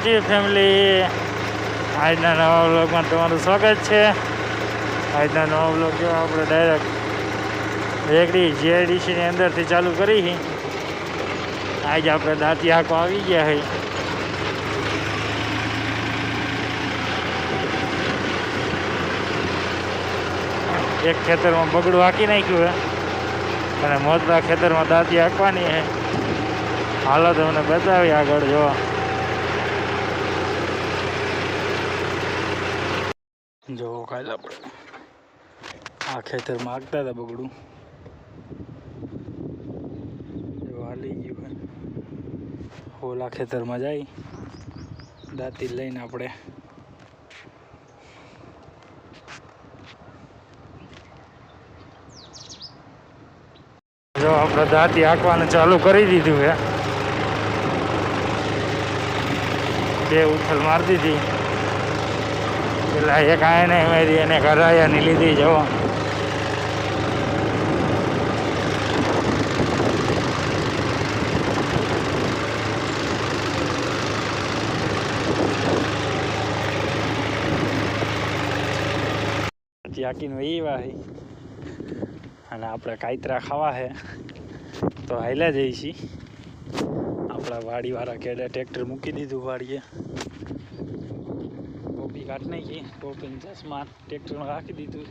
YouTube family, આજના નવા વ્લોગમાં તમારું સ્વાગત છે। આજના નવા વ્લોગ જો આપણે ડાયરેક્ટ રેકડી જીઆઈડીસીની અંદરથી ચાલુ કરી। આજે આપણે દાંતી આંકો આવી ગયા છે। એક ખેતરમાં બગડું હાંકી નાખ્યું છે અને મોતરા ખેતરમાં દાંતી હાંકવાની છે। હાલો તમને બતાવી આગળ જો કાલે આપણે આ ખેતરમાં હાંકતા હતા બગડું જો હાલી ગયું છે। ઓલા ખેતરમાં જાય દાંતી લઈને આપણે જો આપણે દાંતી હાંકવાનું ચાલુ કરી દીધું છે। બે ઉથલ મારી દીધી પેલા એક આને મારી એને ઘરાયાની લીધી જવા હાકીને વહીવા છે અને આપણે કાયતરા ખાવા છે તો હાલ્યા જઈએ છીએ। આપણા વાડીવાળા કેડે ટ્રેક્ટર મૂકી દીધું વાડીએ, ટોપી કાઢી નાખી, ટોપીને ચશ્મા ટ્રેક્ટરમાં રાખી દીધું।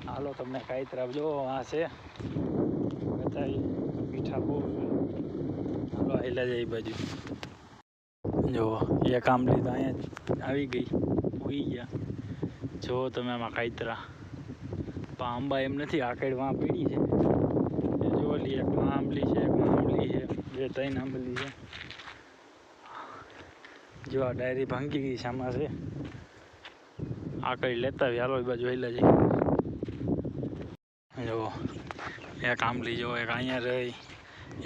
હાલો તમને કાયતરા જો આ છે બતાવી મીઠા બહુ હાલો હાલ્યા જાય એ બાજુ જો એક આંબલી તો અહીંયા આવી ગઈ ઉઈ ગયા જો તમે આમાં કાયતરા પણ આંબા એમ નથી આકેડમાં પીડી છે જો લી એક આંબલી છે, એક આંબલી છે, બે ત્રણ આંબલી છે જો આ ડાયરી ભાંગી ગઈ સામા છે આકડી લેતા આવી હાલો એ બાજુ હેલા જઈ જો એક આંબલી જો એક અહીંયા રહી,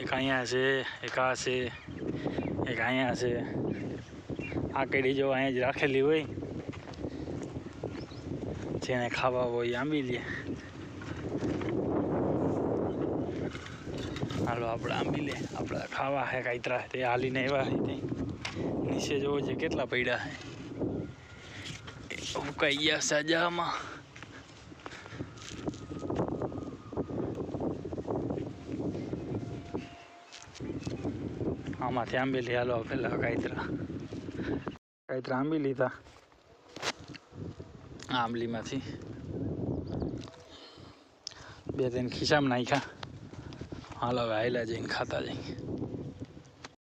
એક અહીંયા છે, એક આ છે, એક અહીંયા છે। આકડી જો અહીંયા જ રાખેલી હોય જેને ખાવા હોય આંબી લે। હાલો આપણે આંબી લે, આપણે ખાવા હે કાયતરા તે હાલીને આવ્યા છે તે નીચે જોવો છે કેટલા પડ્યા છે ઉકાઈ ગયા સાજામાં। આમાંથી આંબી લે હાલો પેલા કાયતરા આંબી લીધા આંબલીમાંથી બે ત્રણ ખિસ્સામાં નાખ્યા। હાલો હવે હાલ્યા જઈને ખાતા જઈએ।